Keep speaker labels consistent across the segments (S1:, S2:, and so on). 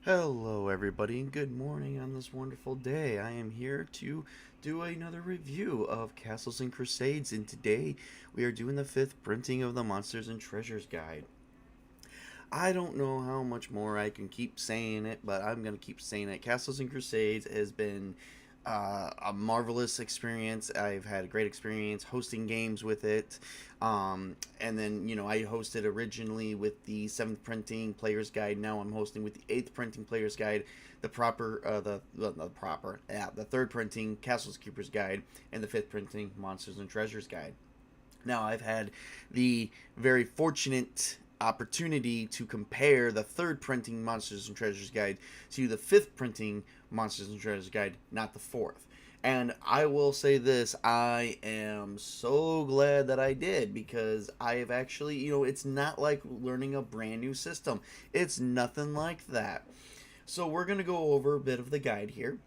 S1: Hello, everybody, and good morning on this wonderful day. I am here to do another review of Castles and Crusades, and today we are doing the fifth printing of the Monsters and Treasures Guide. I don't know how much more I can keep saying it, but I'm going to keep saying it. Castles and Crusades has been a marvelous experience. I've had a great experience hosting games with it. And then, I hosted originally with the 7th printing player's guide. Now I'm hosting with the 8th printing player's guide, the proper, the proper, yeah, the 3rd printing Castles Keeper's guide, and the 5th printing Monsters and Treasures guide. Now, I've had the very fortunate opportunity to compare the 3rd printing Monsters and Treasures guide to the 5th printing Monsters and Treasures guide, not the 4th. And I will say this, I am so glad that I did, because I have actually, it's not like learning a brand new system. It's nothing like that. So we're going to go over a bit of the guide here,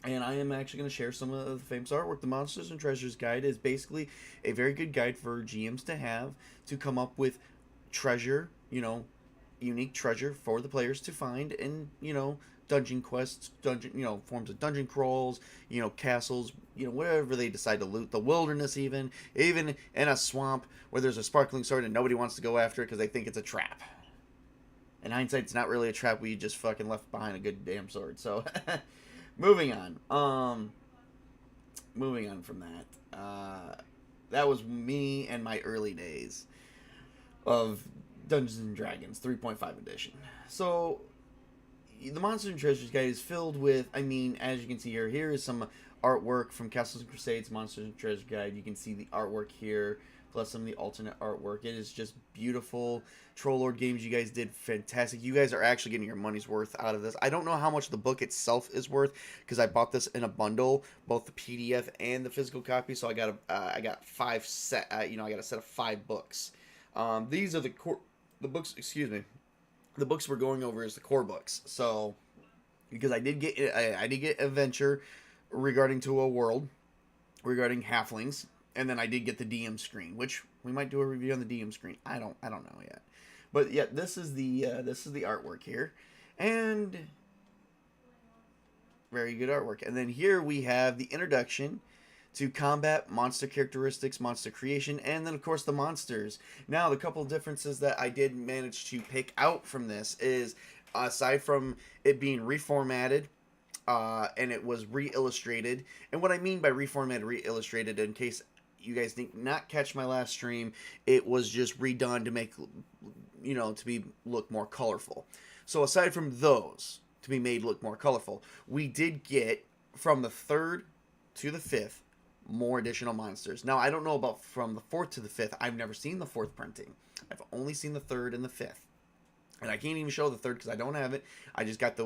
S1: and I am actually going to share some of the famous artwork. The Monsters and Treasures Guide is basically a very good guide for GMs to have to come up with treasure, unique treasure for the players to find in, dungeon quests, forms of dungeon crawls, castles, whatever they decide to loot, the wilderness, even in a swamp where there's a sparkling sword and nobody wants to go after it because they think it's a trap. In hindsight, it's not really a trap. We just fucking left behind a good damn sword. So, moving on. Moving on from that. That was me and my early days of Dungeons and Dragons 3.5 edition. So, the Monsters and Treasures guide is filled with, as you can see here is some artwork from Castles and Crusades Monsters and Treasures Guide. You can see the artwork here, plus some of the alternate artwork. It is just beautiful. Troll Lord Games, you guys did fantastic. You guys are actually getting your money's worth out of this. I don't know how much the book itself is worth, because I bought this in a bundle, both the PDF and the physical copy. So I got I got five set. I got a set of 5 books. These are the books. Excuse me. The books we're going over is the core books. So, because I did get a venture regarding to a world regarding halflings, and then I did get the DM screen, which we might do a review on the DM screen. I don't know yet, but yeah, this is the artwork here, and very good artwork. And then here we have the introduction to combat, monster characteristics, monster creation, and then of course the monsters. Now, the couple differences that I did manage to pick out from this is, aside from it being reformatted, and it was re-illustrated. And what I mean by reformatted, re-illustrated, in case you guys did not catch my last stream, it was just redone to make, look more colorful. So aside from those to be made look more colorful, we did get from the 3rd to the 5th more additional monsters. Now, I don't know about from the 4th to the 5th. I've never seen the 4th printing. I've only seen the 3rd and the 5th. And I can't even show the 3rd because I don't have it. I just got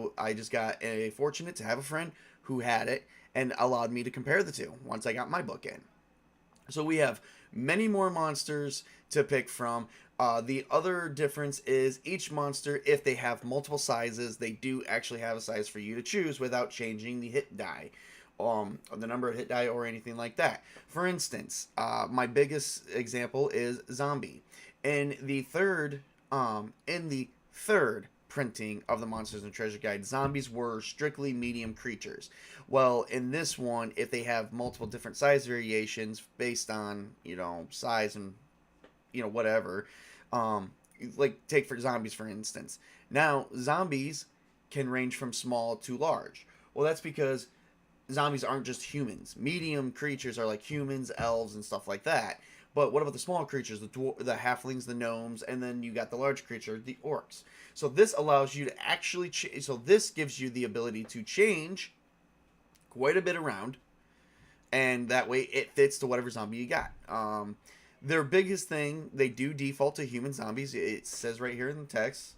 S1: a fortunate to have a friend who had it and allowed me to compare the two once I got my book in. So we have many more monsters to pick from. The other difference is each monster, if they have multiple sizes, they do actually have a size for you to choose without changing the hit die. The number of hit die or anything like that. For instance, my biggest example is zombie. In the third printing of the Monsters and Treasure Guide, zombies were strictly medium creatures. Well, in this one, if they have multiple different size variations based on, size and, whatever, like take for zombies, for instance. Now, zombies can range from small to large. Well, that's because zombies aren't just humans. Medium creatures are like humans, elves, and stuff like that. But what about the small creatures, the halflings, the gnomes, and then you got the large creature, the orcs. So this allows you to actually so this gives you the ability to change quite a bit around, and that way it fits to whatever zombie you got. Their biggest thing, they do default to human zombies. It says right here in the text,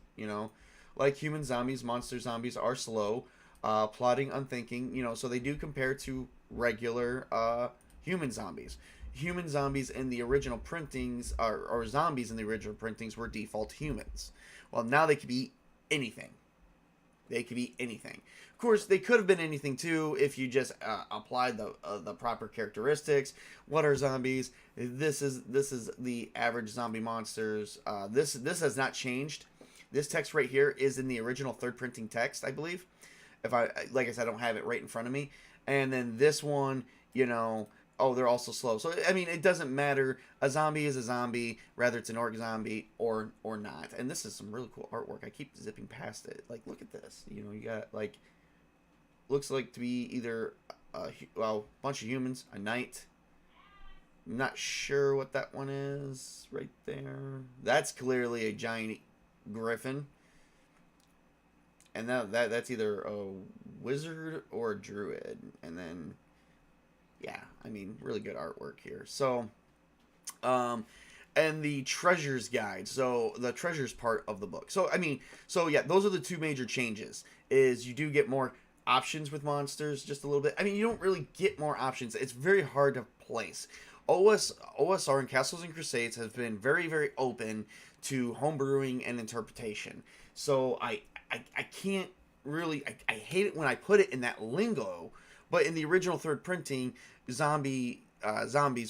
S1: like human zombies, monster zombies are slow, plotting, unthinking, so they do compare to regular human zombies. Human zombies in the original printings, or zombies in the original printings, were default humans. Well, now they could be anything. They could be anything. Of course, they could have been anything too if you just applied the proper characteristics. What are zombies? This is the average zombie monsters. This has not changed. this text right here is in the original third printing text, I believe. If I, like I said, I don't have it right in front of me. And then this one, you know, oh, they're also slow. So I mean, it doesn't matter. A zombie is a zombie, whether it's an orc zombie or not. And this is some really cool artwork. I keep zipping past it. Like, look at this. You know, you got like, looks like to be either a bunch of humans, a knight. I'm not sure what that one is right there. That's clearly a giant griffin. And that's either a wizard or a druid. And then, yeah, I mean, really good artwork here. So, and the treasures guide. So the treasures part of the book. So, I mean, so yeah, those are the two major changes. Is you do get more options with monsters, just a little bit. I mean, you don't really get more options. It's very hard to place. OSR and Castles and Crusades has been very, very open to homebrewing and interpretation. So I can't really, I hate it when I put it in that lingo, but in the original third printing, zombies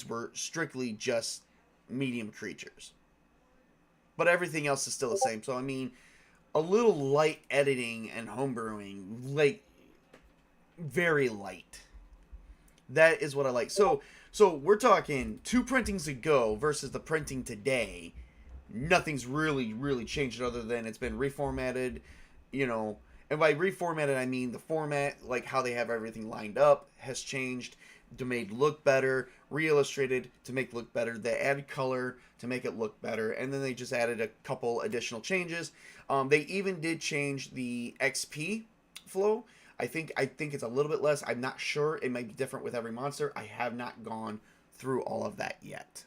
S1: were strictly just medium creatures. But everything else is still the same. So I mean, a little light editing and homebrewing, like very light. That is what I like. So we're talking 2 printings ago versus the printing today. Nothing's really changed other than it's been reformatted, you know. And by reformatted, I mean the format, like how they have everything lined up, has changed to make look better, re-illustrated to make look better. They added color to make it look better, and then they just added a couple additional changes. They even did change the XP flow. I think it's a little bit less. I'm not sure. It might be different with every monster. I have not gone through all of that yet.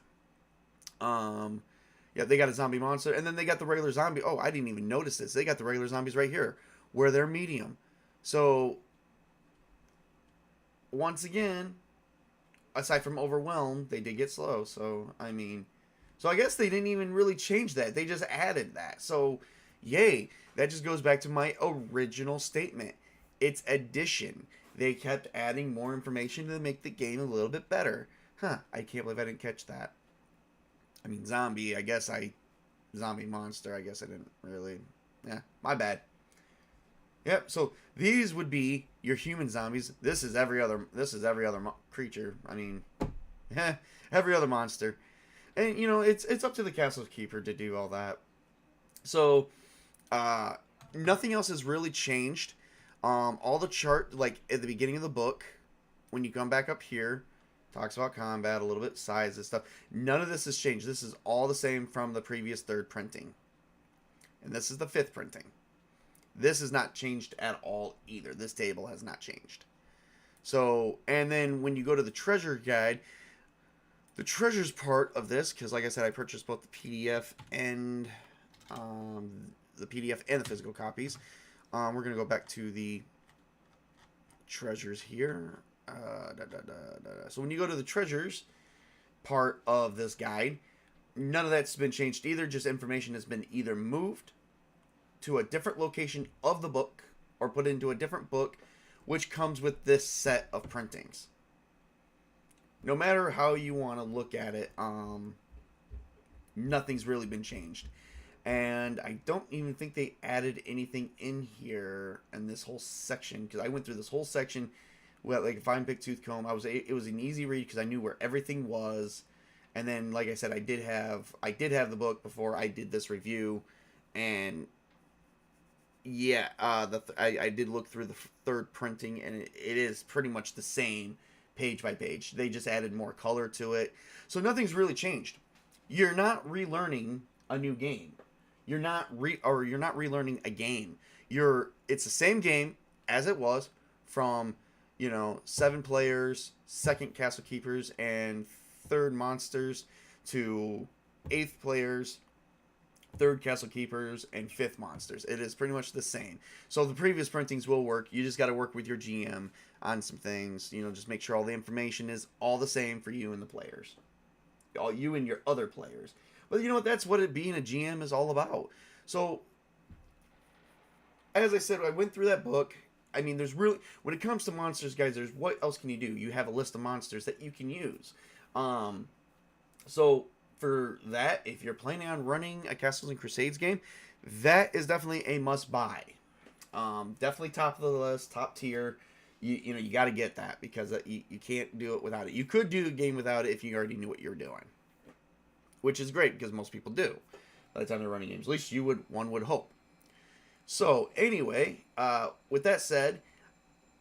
S1: Yeah, they got a zombie monster, and then they got the regular zombie. Oh, I didn't even notice this. They got the regular zombies right here, where they're medium. So, once again, aside from overwhelmed, they did get slow. So, I mean, so I guess they didn't even really change that. They just added that. So, yay. That just goes back to my original statement. It's addition. They kept adding more information to make the game a little bit better. Huh, I can't believe I didn't catch that. I mean, zombie monster, I guess I didn't really. Yeah, my bad. Yep, so these would be your human zombies. This is every other creature. I mean, every other monster. And, you know, it's up to the castle keeper to do all that. So, nothing else has really changed. All the chart, like at the beginning of the book, when you come back up here, talks about combat, a little bit size and stuff. None of this has changed. This is all the same from the previous third printing. And this is the 5th printing. This has not changed at all either. This table has not changed. So, and then when you go to the treasure guide, the treasures part of this, because like I said, I purchased both the PDF and the physical copies. We're going to go back to the treasures here. So when you go to the treasures part of this guide, none of that's been changed either. Just information has been either moved to a different location of the book or put into a different book, which comes with this set of printings. No matter how you want to look at it, nothing's really been changed. And I don't even think they added anything in here in this whole section, because I went through this whole section with like a fine big tooth comb. It was an easy read because I knew where everything was. And then, like I said, I did have the book before I did this review, and yeah, I did look through the third printing, and it is pretty much the same page by page. They just added more color to it, so nothing's really changed. You're not relearning a new game. You're not relearning a game. It's the same game as it was from, 7 players, 2nd castle keepers, and 3rd monsters to 8th players, 3rd castle keepers, and 5th monsters. It is pretty much the same. So the previous printings will work. You just got to work with your GM on some things. Just make sure all the information is all the same for you and the players. All you and your other players. But you know what? That's what being a GM is all about. So, as I said, I went through that book. I mean, there's really, when it comes to monsters, guys, there's what else can you do? You have a list of monsters that you can use. So, for that, if you're planning on running a Castles and Crusades game, that is definitely a must buy. Definitely top of the list, top tier. You know, you got to get that because you can't do it without it. You could do a game without it if you already knew what you were doing, which is great because most people do by the time they're running games. At least one would hope. So anyway, with that said,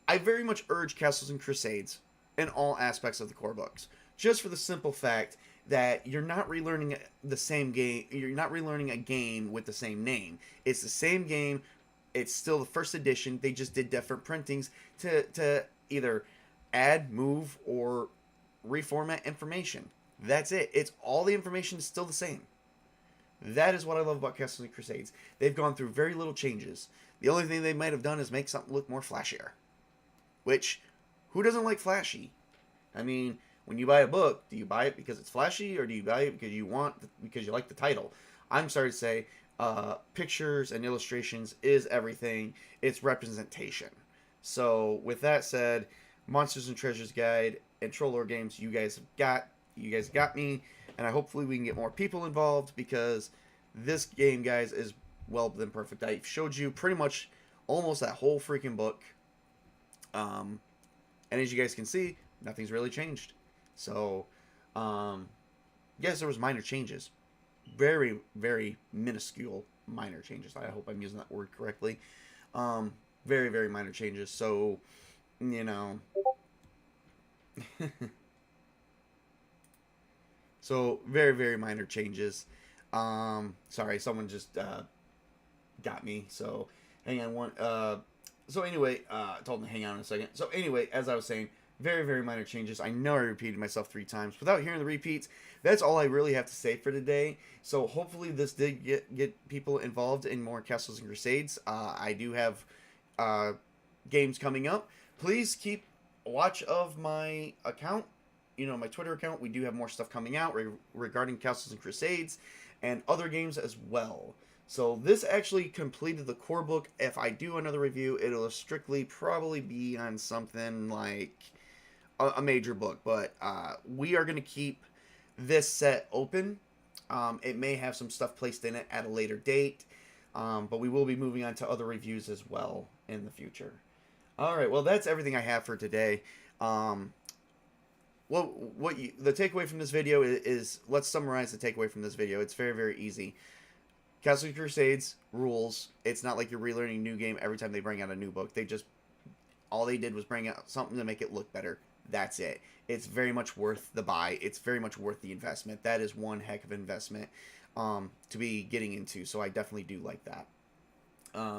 S1: I very much urge Castles and Crusades in all aspects of the core books, just for the simple fact that you're not relearning the same game. You're not relearning a game with the same name. It's the same game. It's still the first edition. They just did different printings to either add, move, or reformat information. That's it. It's all the information is still the same. That is what I love about Castles and Crusades. They've gone through very little changes. The only thing they might have done is make something look more flashier. Which, who doesn't like flashy? I mean, when you buy a book, do you buy it because it's flashy, or do you buy it because you like the title? I'm sorry to say, pictures and illustrations is everything. It's representation. So, with that said, Monsters and Treasures Guide and Troll Lore Games, you guys got me, and hopefully we can get more people involved because this game, guys, is well than perfect. I showed you pretty much almost that whole freaking book. And as you guys can see, nothing's really changed. So, yes, there was minor changes. Very, very minuscule minor changes. I hope I'm using that word correctly. Very, very minor changes. So, you know. So, very, very minor changes. Sorry, someone just got me. So, hang on one. So anyway, I told him to hang on a second. So anyway, as I was saying, very, very minor changes. I know I repeated myself 3 times. Without hearing the repeats, that's all I really have to say for today. So hopefully this did get people involved in more Castles and Crusades. I do have games coming up. Please keep watch of my account. You know, my Twitter account. We do have more stuff coming out regarding Castles and Crusades and other games as well. So this actually completed the core book. If I do another review, it'll strictly probably be on something like a major book. But we are going to keep this set open. It may have some stuff placed in it at a later date. But we will be moving on to other reviews as well in the future. Alright, well that's everything I have for today. The takeaway from this video is, let's summarize the takeaway from this video. It's very, very easy. Castle Crusades rules. It's not like you're relearning a new game every time they bring out a new book. All they did was bring out something to make it look better. That's it. It's very much worth the buy. It's very much worth the investment. That is one heck of investment to be getting into. So I definitely do like that.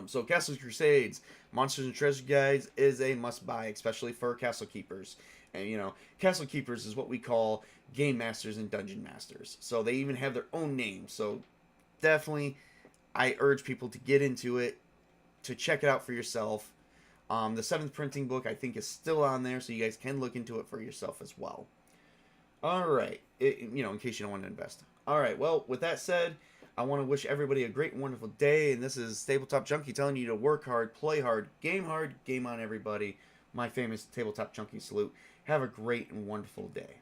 S1: So Castle Crusades, Monsters and Treasure Guides is a must buy, especially for Castle Keepers. And you know, Castle Keepers is what we call Game Masters and Dungeon Masters. So they even have their own name. So definitely, I urge people to get into it, to check it out for yourself. The 7th printing book, I think, is still on there, so you guys can look into it for yourself as well. Alright, you know, in case you don't want to invest. Alright, well, with that said, I want to wish everybody a great and wonderful day, and this is Tabletop Junkie telling you to work hard, play hard, game on, everybody. My famous Tabletop Junkie salute. Have a great and wonderful day.